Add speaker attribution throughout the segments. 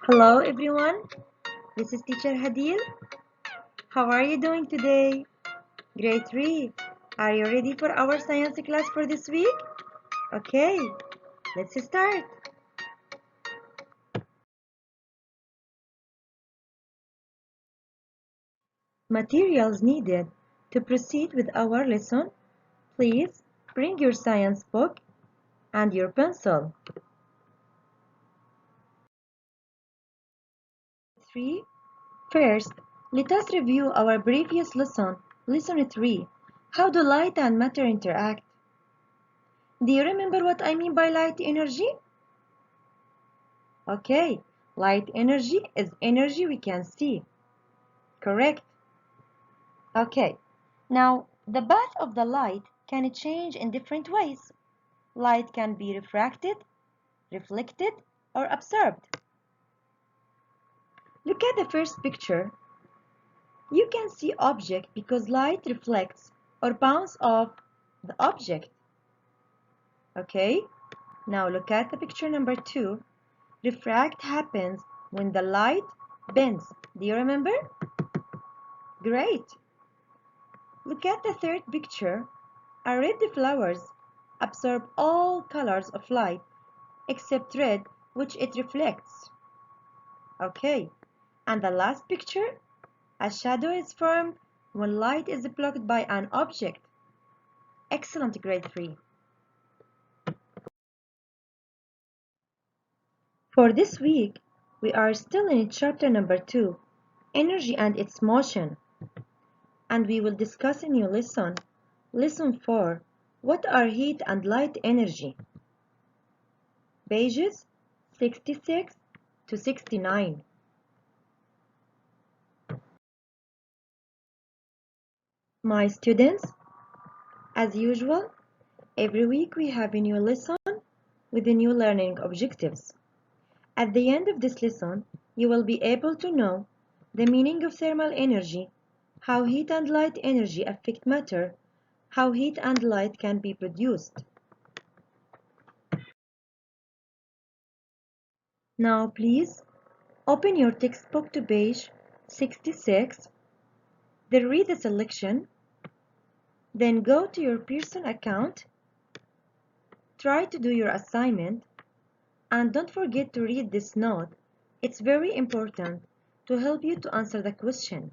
Speaker 1: Hello everyone, this is Teacher Hadil. How are you doing today? Grade 3. Are you ready for our science class for this week? Okay, let's start. Materials needed to proceed with our lesson. Please bring your science book and your pencil. 3. First, let us review our previous lesson, Lesson 3. How do light and matter interact? Do you remember what I mean by light energy? Okay, light energy is energy we can see. Correct. Okay, now the path of the light can change in different ways. Light can be refracted, reflected, or absorbed. Look at the first picture. You can see object because light reflects or bounces off the object. Okay, now look at the picture number 2. Refract happens when the light bends. Do you remember? Great. Look at the third picture. Red flowers absorb all colors of light except red, which it reflects. Okay, and the last picture, a shadow is formed when light is blocked by an object. Excellent, grade 3. For this week, we are still in chapter number 2, Energy and its Motion. And we will discuss a new lesson, Lesson 4, What are heat and light energy? Pages 66 to 69. My students, as usual, every week we have a new lesson with the new learning objectives. At the end of this lesson, you will be able to know the meaning of thermal energy, how heat and light energy affect matter, how heat and light can be produced. Now please open your textbook to page 66, then read the selection, then go to your Pearson account, try to do your assignment, and don't forget to read this note. It's very important to help you to answer the question.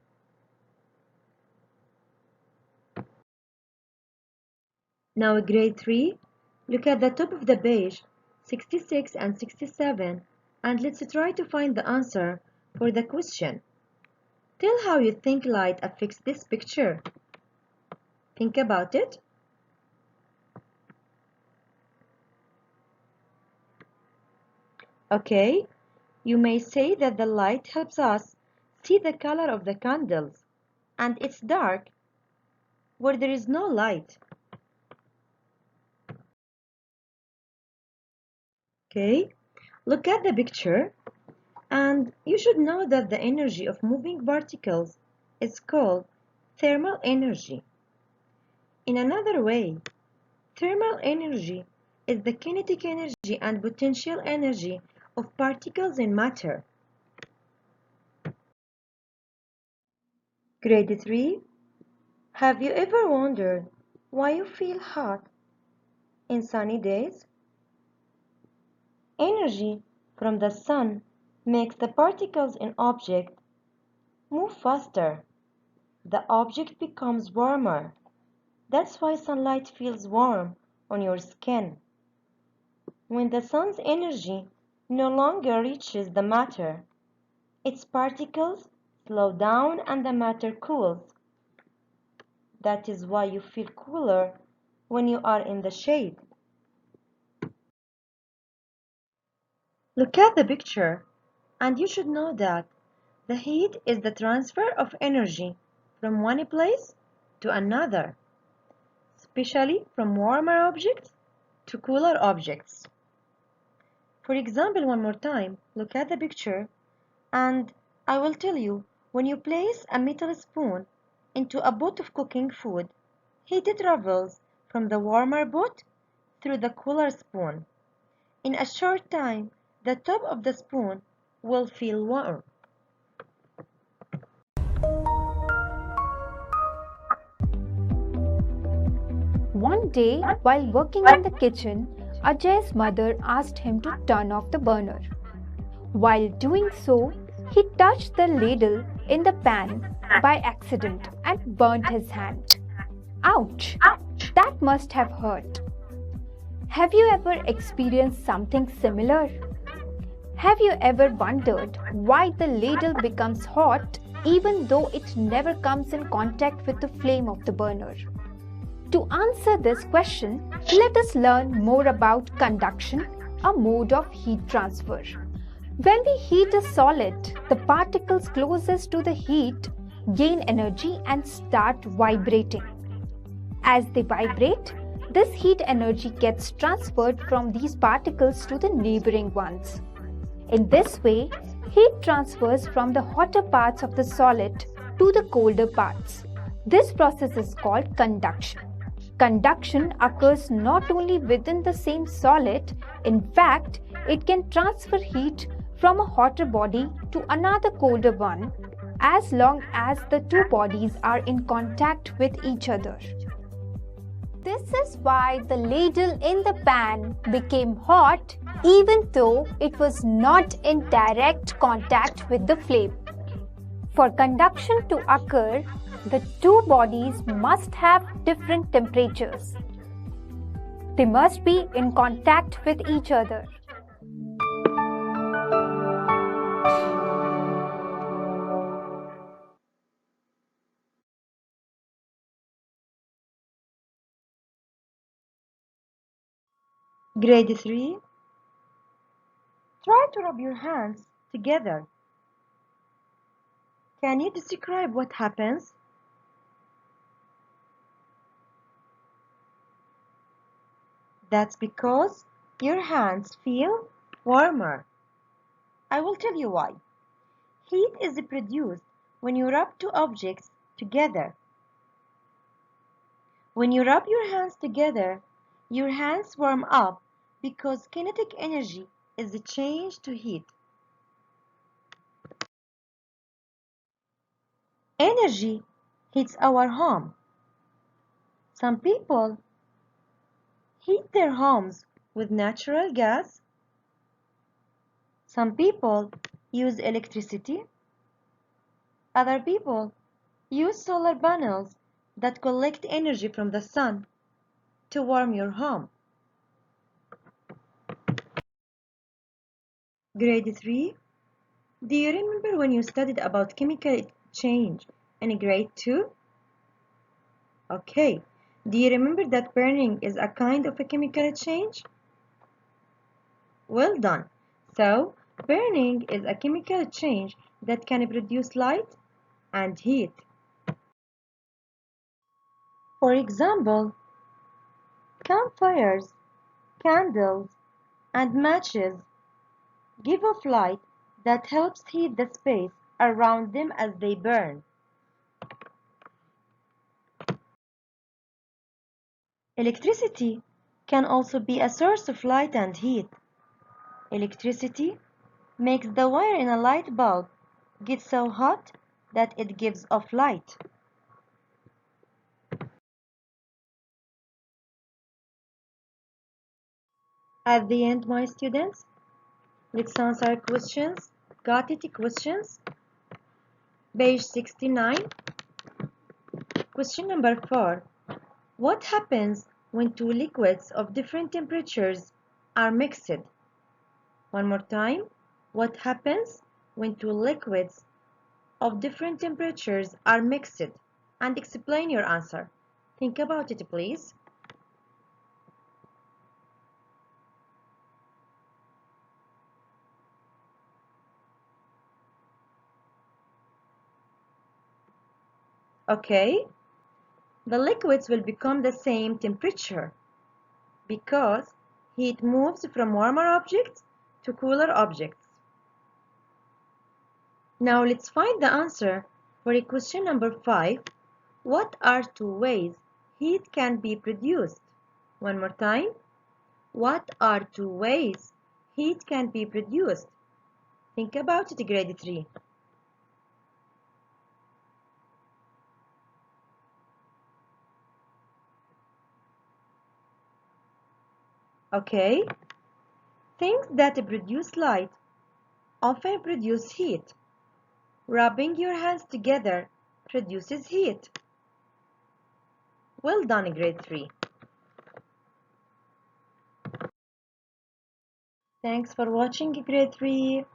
Speaker 1: Now grade 3, look at the top of the page 66 and 67 and let's try to find the answer for the question. Tell how you think light affects this picture. Think about it. Okay, you may say that the light helps us see the color of the candles and it's dark where there is no light. Okay, look at the picture and you should know that the energy of moving particles is called thermal energy. In another way, thermal energy is the kinetic energy and potential energy of particles in matter. Grade 3. Have you ever wondered why you feel hot in sunny days? Energy from the sun makes the particles in object move faster. The object becomes warmer. That's why sunlight feels warm on your skin. When the sun's energy no longer reaches the matter, its particles slow down and the matter cools. That is why you feel cooler when you are in the shade. Look at the picture, and you should know that the heat is the transfer of energy from one place to another, especially from warmer objects to cooler objects. For example, one more time, look at the picture, and I will tell you, when you place a metal spoon into a pot of cooking food, heat travels from the warmer pot through the cooler spoon. In a short time, the top of the spoon will feel warm.
Speaker 2: One day, while working in the kitchen, Ajay's mother asked him to turn off the burner. While doing so, he touched the ladle in the pan by accident and burnt his hand. Ouch! That must have hurt. Have you ever experienced something similar? Have you ever wondered why the ladle becomes hot even though it never comes in contact with the flame of the burner? To answer this question, let us learn more about conduction, a mode of heat transfer. When we heat a solid, the particles closest to the heat gain energy and start vibrating. As they vibrate, this heat energy gets transferred from these particles to the neighboring ones. In this way, heat transfers from the hotter parts of the solid to the colder parts. This process is called conduction. Conduction occurs not only within the same solid, in fact, it can transfer heat from a hotter body to another colder one as long as the two bodies are in contact with each other. This is why the ladle in the pan became hot even though it was not in direct contact with the flame. For conduction to occur, the two bodies must have different temperatures. They must be in contact with each other.
Speaker 1: Grade 3. Try to rub your hands together. Can you describe what happens? That's because your hands feel warmer. I will tell you why. Heat is produced when you rub two objects together. When you rub your hands together, your hands warm up because kinetic energy is changed to heat. Energy heats our home. Some people heat their homes with natural gas. Some people use electricity. Other people use solar panels that collect energy from the sun to warm your home. Grade 3. Do you remember when you studied about chemical exchange in grade 2? Okay. Do you remember that burning is a kind of a chemical exchange? Well done. So, burning is a chemical exchange that can produce light and heat. For example, campfires, candles, and matches give off light that helps heat the space around them as they burn. Electricity can also be a source of light and heat. Electricity makes the wire in a light bulb get so hot that it gives off light. At the end, my students, let's answer questions. Got it? Questions? Page 69. Question number 4. What happens when two liquids of different temperatures are mixed? One more time. What happens when two liquids of different temperatures are mixed? And explain your answer. Think about it, please. Okay. The liquids will become the same temperature because heat moves from warmer objects to cooler objects. Now let's find the answer for question number 5. What are two ways heat can be produced? One more time. What are two ways heat can be produced? Think about it, grade 3. Okay? Things that produce light often produce heat. Rubbing your hands together produces heat. Well done, grade 3. Thanks for watching, grade 3.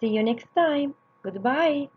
Speaker 1: See you next time. Goodbye.